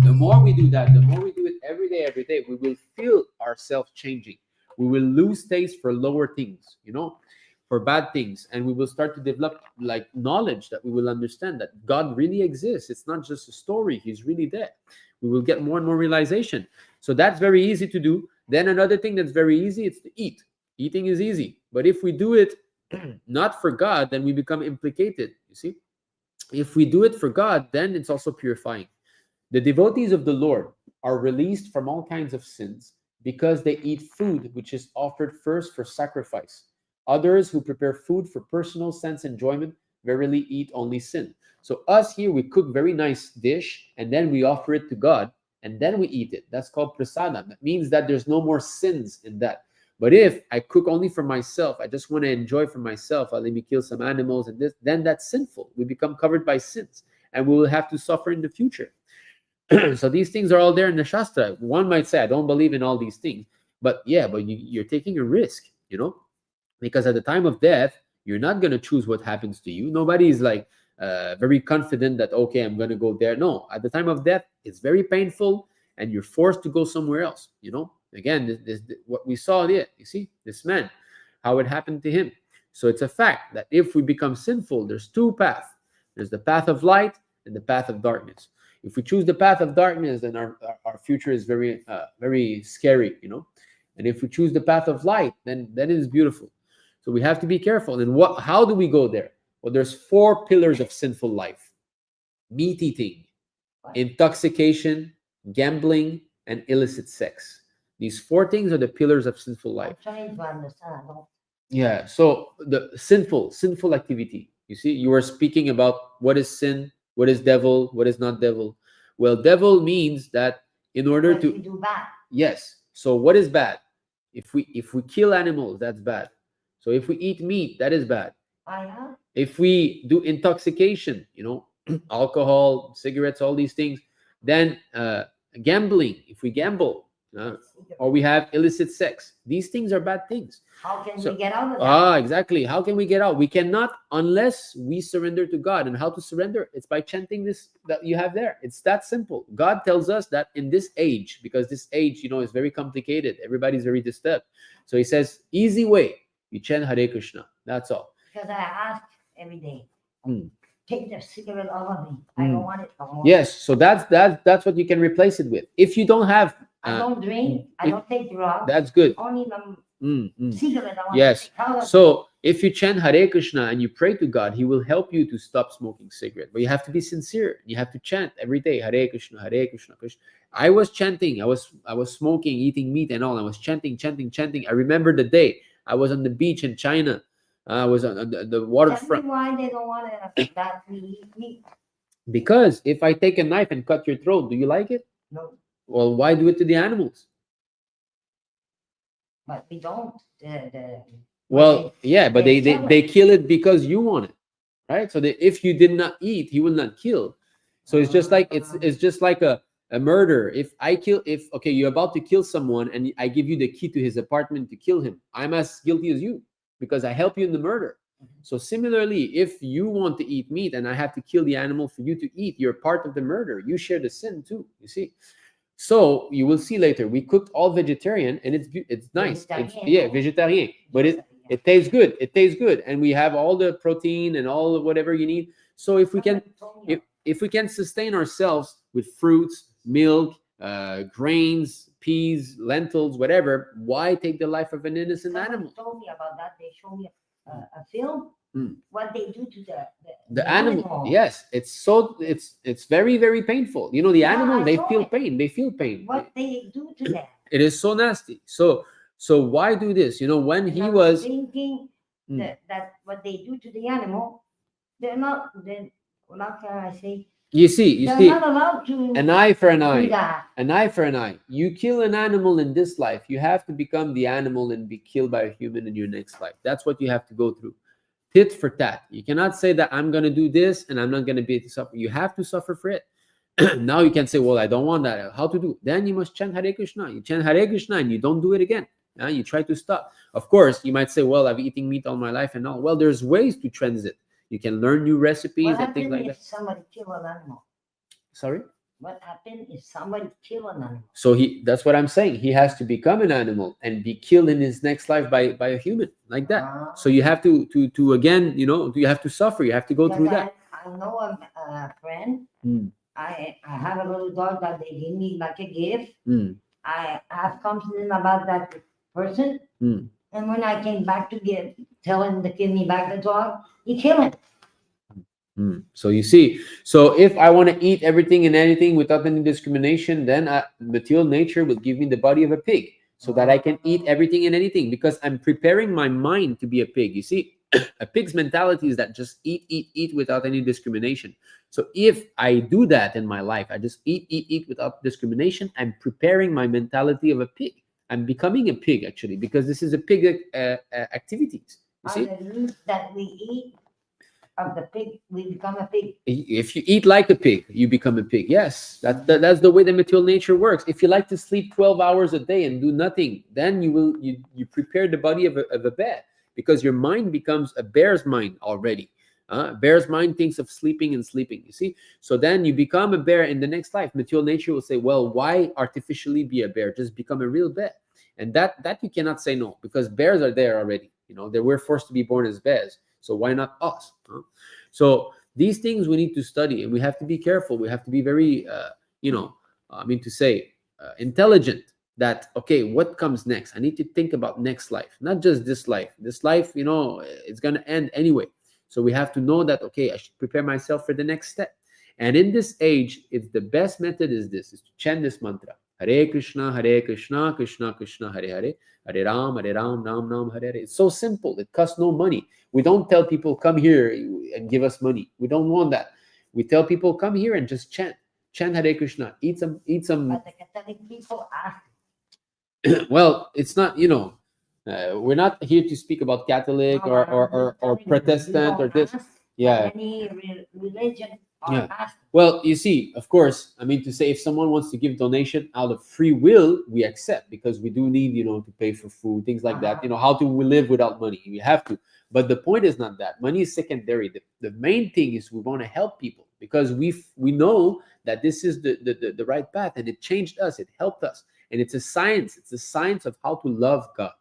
The more we do that, the more we do it every day, we will feel ourselves changing. We will lose taste for lower things, for bad things, and we will start to develop like knowledge that we will understand that God really exists. It's not just a story. He's really there. We will get more and more realization. So that's very easy to do. Then another thing that's very easy, it's to eat. Eating is easy. But if we do it not for God, then we become implicated. You see? If we do it for God, then it's also purifying. The devotees of the Lord are released from all kinds of sins because they eat food which is offered first for sacrifice. Others who prepare food for personal sense enjoyment verily eat only sin. So us here, we cook very nice dish and then we offer it to God and then we eat it. That's called prasada. That means that there's no more sins in that. But if I cook only for myself, I just want to enjoy for myself, let me kill some animals and this, then that's sinful. We become covered by sins and we will have to suffer in the future. So these things are all there in the Shastra. One might say, I don't believe in all these things. But yeah, but you're taking a risk, because at the time of death, you're not going to choose what happens to you. Nobody is like very confident that, okay, I'm going to go there. No, at the time of death, it's very painful and you're forced to go somewhere else. Again, this what we saw there, you see, this man, how it happened to him. So it's a fact that if we become sinful, there's two paths. There's the path of light and the path of darkness. If we choose the path of darkness, then our future is very, very scary, And if we choose the path of light, then it is beautiful. So we have to be careful. And how do we go there? Well, there's 4 pillars of sinful life: meat eating, intoxication, gambling, and illicit sex. These 4 things are the pillars of sinful life. I'm trying to understand. Yeah. So the sinful activity. You see, you are speaking about what is sin, what is devil, what is not devil. Well, devil means that in order to do bad. Yes. So what is bad? If we kill animals, that's bad. So if we eat meat, that is bad. If we do intoxication, alcohol, cigarettes, all these things, then gambling, if we gamble, or we have illicit sex, these things are bad things. How can we get out of that? Exactly. How can we get out? We cannot unless we surrender to God. And how to surrender? It's by chanting this that you have there. It's that simple. God tells us that in this age, because this age, is very complicated. Everybody's very disturbed. So he says, easy way, you chant Hare Krishna. That's all. Because I ask every day, take the cigarette off of me. I don't want it no more. Yes. So that's what you can replace it with. If you don't have, I don't drink. I don't take drugs. That's good. Only the cigarette. I want Yes. to take out of So if you chant Hare Krishna and you pray to God, He will help you to stop smoking cigarette. But you have to be sincere. You have to chant every day Hare Krishna, Hare Krishna, Krishna. I was chanting. I was smoking, eating meat and all. I was chanting. I remember the day I was on the beach in China. I was on the waterfront. Tell me why they don't want that we eat meat. Because if I take a knife and cut your throat, do you like it? No. Well, why do it to the animals? But we don't. But they kill it because you want it, right? So if you did not eat, he will not kill. So it's just like it's just like a murder. If you're about to kill someone and I give you the key to his apartment to kill him, I'm as guilty as you because I help you in the murder. So similarly, if you want to eat meat and I have to kill the animal for you to eat, you're part of the murder. You share the sin too. You see. So you will see later. We cooked all vegetarian, and it's nice. Vegetarian, but it tastes good. It tastes good, and we have all the protein and all of whatever you need. So if we can sustain ourselves with fruits, milk, grains, peas, lentils, whatever, why take the life of an innocent animal? Told me about that. They showed me a film. What they do to the animal. Yes, it's very, very painful. The animal, they feel pain. They feel pain. What they do to them. It is so nasty. So why do this? When he was thinking that what they do to the animal, they're not. What can I say? You see, they're not allowed to. An eye for an eye. An eye for an eye. You kill an animal in this life, you have to become the animal and be killed by a human in your next life. That's what you have to go through. Tit for tat. You cannot say that I'm going to do this and I'm not going to be able to suffer. You have to suffer for it. Now you can say, well, I don't want that. How to do? Then you must chant Hare Krishna. You chant Hare Krishna and you don't do it again. You try to stop. Of course, you might say, well, I've eaten meat all my life and all. Well, there's ways to transit. You can learn new recipes and things like that. What happens if somebody kill an animal? Sorry? What happens if somebody kill an animal? So that's what I'm saying. He has to become an animal and be killed in his next life by a human like that. So you have to again, you have to suffer. You have to go through that. I know a friend. I have a little dog that they give me like a gift. I have confidence about that person. And when I came back to tell him to give me back the dog, he killed him. So you see, so if I want to eat everything and anything without any discrimination, then material nature will give me the body of a pig so that I can eat everything and anything because I'm preparing my mind to be a pig. You see, a pig's mentality is that just eat without any discrimination. So if I do that in my life, I just eat without discrimination, I'm preparing my mentality of a pig. I'm becoming a pig actually because this is a pig activities. You see? The meat that we eat of the pig, we become a pig. If you eat like a pig, you become a pig. Yes, that's the way the material nature works. If you like to sleep 12 hours a day and do nothing, then you prepare the body of a bear because your mind becomes a bear's mind already. Bear's mind thinks of sleeping and sleeping. You see, so then you become a bear in the next life. Material nature will say, well, why artificially be a bear? Just become a real bear. And that you cannot say no because bears are there already. They were forced to be born as bears. So why not us? So these things we need to study and we have to be careful. We have to be very, intelligent that, okay, what comes next? I need to think about next life, not just this life. This life, it's going to end anyway. So we have to know that, okay, I should prepare myself for the next step. And in this age, it's the best method is to chant this mantra. Hare Krishna, Krishna Krishna, Hare Hare, Hare Ram, Ram Ram, Hare Hare. It's so simple. It costs no money. We don't tell people, come here and give us money. We don't want that. We tell people, come here and just chant Hare Krishna. Eat some. But the Catholic people ask. Well, it's not, We're not here to speak about Catholic No, or Protestant or this. Yeah. Any religion or Yeah. ask. Well, you see, of course, I mean to say, if someone wants to give donation out of free will, we accept, because we do need, to pay for food, things like that. How do we live without money? We have to. But the point is not that. Money is secondary. The main thing is we want to help people, because we know that this is the right path, and it changed us. It helped us, and it's a science. It's a science of how to love God.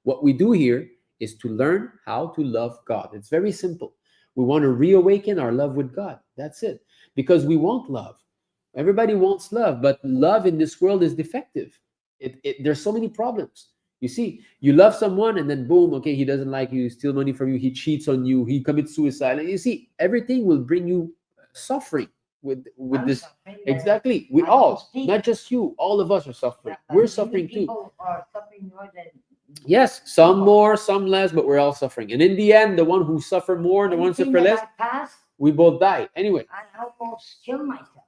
What we do here is to learn how to love God. It's very simple. We want to reawaken our love with God. That's it. Because we want love. Everybody wants love, but love in this world is defective. There's so many problems. You see, you love someone and then boom, okay, he doesn't like you, he steals money from you, he cheats on you, he commits suicide. And you see, everything will bring you suffering with this. Exactly. We all, not just you, all of us are suffering. We're suffering too. People are suffering more than. Yes, some more, some less, but we're all suffering. And in the end, the one who suffer more, the one who suffer less, we both die. Anyway. I almost kill myself.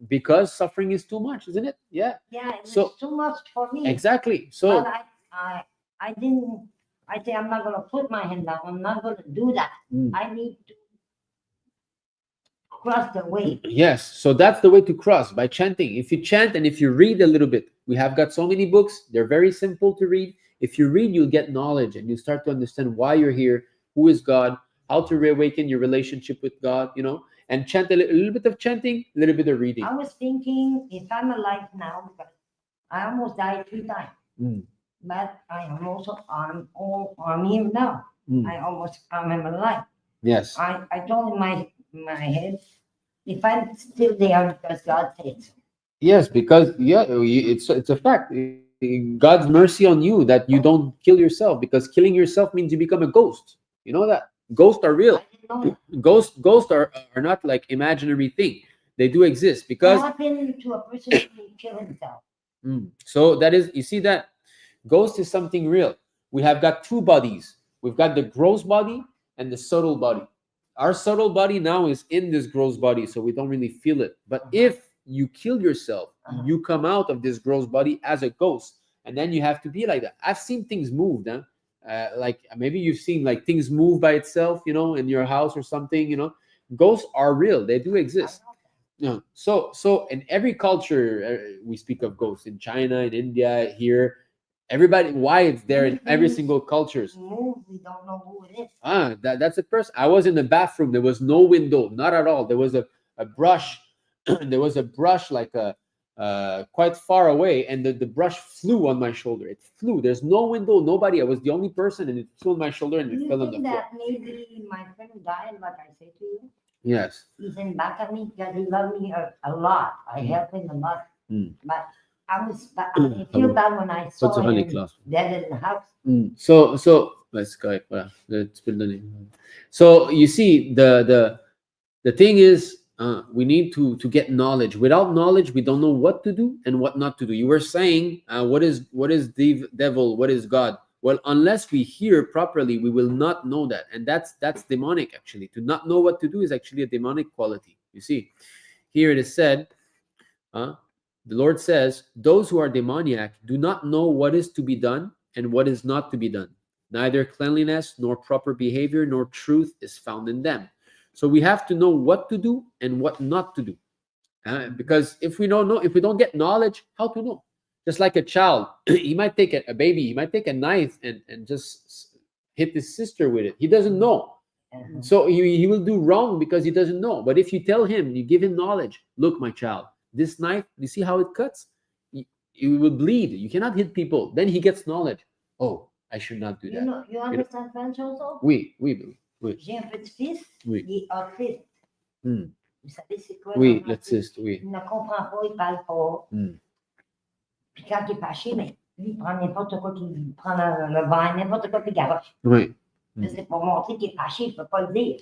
Because suffering is too much, isn't it? Yeah. Yeah, it was too much for me. Exactly. So but I didn't. I say I'm not going to put my hand down. I'm not going to do that. I need to cross the way. Yes. So that's the way to cross, by chanting. If you chant and if you read a little bit, we have got so many books. They're very simple to read. If you read, you'll get knowledge and you start to understand why you're here, who is God, how to reawaken your relationship with God, and chant a little bit of chanting, a little bit of reading. I was thinking, if I'm alive now, because I almost died 3 times, but I'm here now. I'm alive. Yes. I told in my head, if I'm still there, because God said so. Yes, because it's a fact. God's mercy on you that you don't kill yourself, because killing yourself means you become a ghost. You know that ghosts are real. Ghosts are not like imaginary thing. They do exist, because what happened to a person who kill himself? So that is, you see, that ghost is something real. We have got 2 bodies. We've got the gross body and the subtle body. Our subtle body now is in this gross body, so we don't really feel it. But if you kill yourself, you come out of this gross body as a ghost, and then you have to be like that. I've seen things move, like maybe you've seen like things move by itself, in your house or something. Ghosts are real. They do exist. So in every culture, we speak of ghosts. In China, in India, here, everybody. Why it's there in every single culture? We don't know who it is. That's a person. I was in the bathroom. There was no window, not at all. There was a brush. There was a brush like quite far away, and the brush flew on my shoulder. It flew. There's no window, nobody. I was the only person, and it flew on my shoulder, and it fell on the floor. That maybe my friend died, like I said to you? Yes. He's in back of me because he loved me a lot. I helped him a lot. But I feel bad when I saw him dead in the house. So let's go. So you see, the thing is, we need to get knowledge. Without knowledge, we don't know what to do and what not to do. You were saying, what is the devil? What is God? Well, unless we hear properly, we will not know that, and that's demonic. Actually, to not know what to do is actually a demonic quality. You see, here it is said, the Lord says, those who are demoniac do not know what is to be done and what is not to be done. Neither cleanliness nor proper behavior nor truth is found in them. So we have to know what to do and what not to do, because if we don't get knowledge, how to know? Just like a child, he might take a baby, he might take a knife and just hit his sister with it. He doesn't know, so he will do wrong because he doesn't know. But if you tell him, you give him knowledge. Look, my child, this knife, you see how it cuts? You will bleed. You cannot hit people. Then he gets knowledge. Oh, I should not do that. You understand French also? Oui. J'ai un petit-fils, oui. Il est autiste. Vous savez c'est quoi? Oui, l'autiste, oui. Il ne comprend pas, il ne parle pas. Puis quand il est fâché, mais lui, il prend n'importe quoi, il prend le vin, n'importe quoi, puis il garoche. Oui. C'est pour montrer qu'il est fâché, il ne peut pas le dire.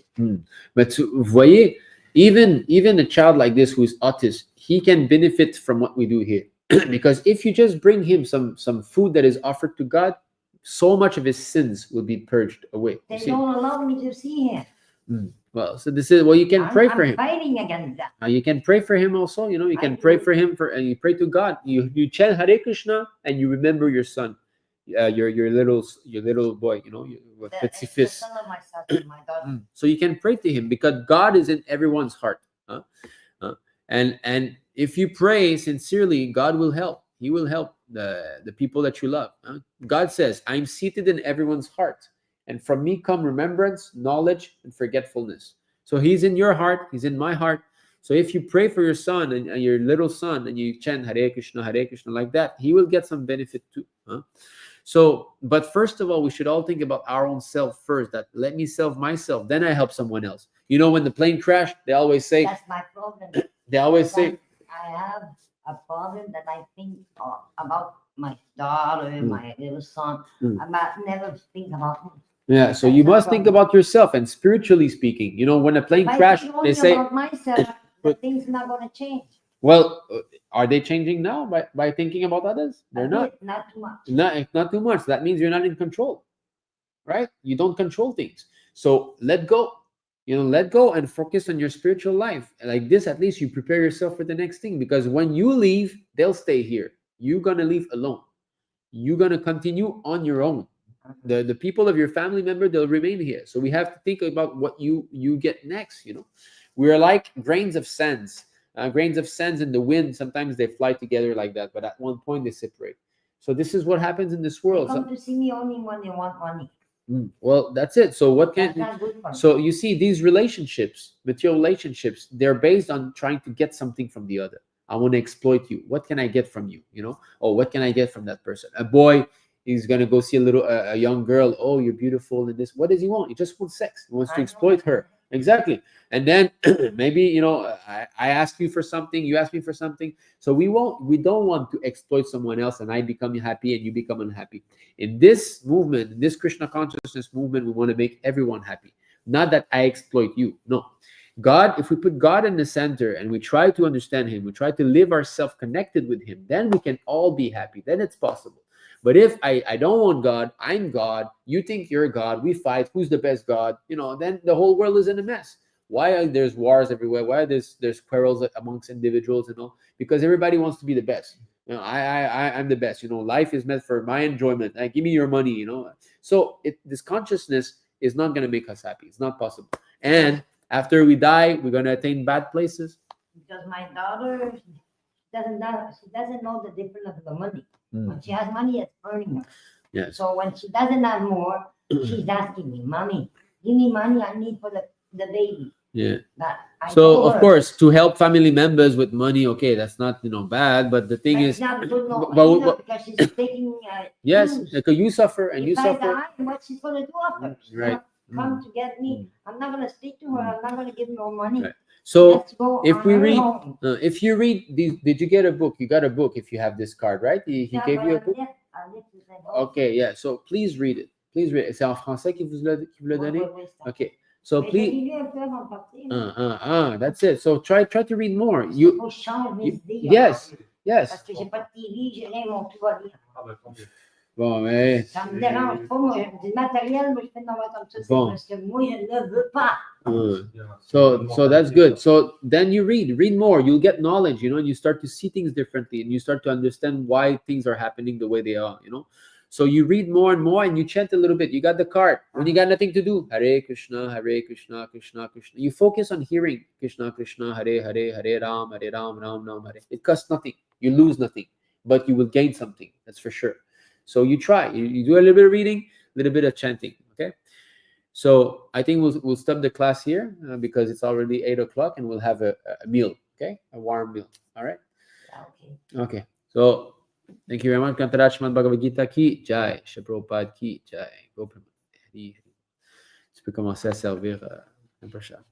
But vous voyez, even a child like this who is autist, he can benefit from what we do here. Because if you just bring him some food that is offered to God, so much of his sins will be purged away. They don't allow me to see him. Well, so this is, well, you can pray for him. I'm fighting against that. You can pray for him also. You can pray for him and you pray to God. You chant Hare Krishna and you remember your son. your little boy, you know, your petit The fils. son of my son, my daughter. So you can pray to him because God is in everyone's heart. And if you pray sincerely, God will help. He will help the people that you love. God says, I'm seated in everyone's heart, and from me come remembrance, knowledge, and forgetfulness. So he's in your heart, he's in my heart. So if you pray for your son and your little son, and you chant Hare Krishna like that, he will get some benefit too. So, but first of all, we should all think about our own self first. That let me self myself, then I help someone else. You know, when the plane crashed, they always say, That's my problem. they always say, I have a problem that I think about my daughter, my little son. I never think about him. Yeah, so you must think about yourself. And spiritually speaking, you know, when a plane crashed, they say, about myself, the thing's not going to change. Well, are they changing now by thinking about others? They're not. Not too much. Not too much. That means you're not in control, right? You don't control things. So let go. You know, let go and focus on your spiritual life. Like this, at least you prepare yourself for the next thing. Because when you leave, they'll stay here. You're gonna leave alone. You're gonna continue on your own. The people of your family member, they'll remain here. So we have to think about what you get next. You know, we're like grains of sands. Grains of sands in the wind, sometimes they fly together like that, but at one point they separate. So this is what happens in this world. They come to see me only when they want money. Well, that's it. So what can so you see, these relationships, material relationships, they're based on trying to get something from the other. I want to exploit you. What can I get from you? You know, oh, what can I get from that person? A boy is gonna go see a young girl. Oh, you're beautiful and this. What does he want? He just wants sex. He wants to exploit her. Exactly. And then maybe, you know, I ask you for something, you ask me for something. So we don't want to exploit someone else and I become happy and you become unhappy. In this movement, in this Krishna consciousness movement, we want to make everyone happy. Not that I exploit you. No. God, if we put God in the center and we try to understand him, we try to live ourselves connected with him, then we can all be happy. Then it's possible. But if I don't want God, I'm God, you think you're God, we fight, who's the best God, you know, then the whole world is in a mess. Why are there's wars everywhere? Why are there's quarrels amongst individuals and all? Because everybody wants to be the best. You know, I'm the best. You know, life is meant for my enjoyment. Give me your money, you know. So this consciousness is not going to make us happy. It's not possible. And after we die, we're going to attain bad places. Because my daughter doesn't know the difference of the money. When she has money, it's burning her. Yes. So when she doesn't have more, she's asking me, Mommy, give me money I need for the baby. Yeah. So of course, to help family members with money, okay, that's not, you know, bad. But the thing is, not good, no, because she's taking. Yes, because you suffer and you suffer. Die, what she's gonna do after? Right. Come to get me. I'm not gonna speak to her. I'm not gonna give no money. Right. So if we read, if you read these, did you get a book? You got a book if you have this card, right? He gave you a book. Okay, yeah. So please read it. Please read it. C'est en français qu'il vous l'a donné. Okay. So please. That's it. So try to read more. Yes. Bon, mais... Ça me dérange pas, moi, du matériel, moi, je fais dans comme ça, bon. Parce que moi, je ne veux pas. So that's good. So then you read more. You'll get knowledge, you know, and you start to see things differently, and you start to understand why things are happening the way they are, you know. So you read more and more, and you chant a little bit. You got the card. When you got nothing to do, Hare Krishna, Krishna Krishna. You focus on hearing Krishna Krishna, Hare Hare, Hare Ram, Ram Ram, Hare. It costs nothing. You lose nothing, but you will gain something. That's for sure. So you try. You do a little bit of reading, a little bit of chanting. Okay. So I think we'll stop the class here because it's already 8 o'clock, and we'll have a meal. Okay, a warm meal. All right. Okay. So thank you very much. Kantaraj Bhagavad-gita ki jai. Shri Prabhupada ki jai. Tu peux commencer à servir un peu cher.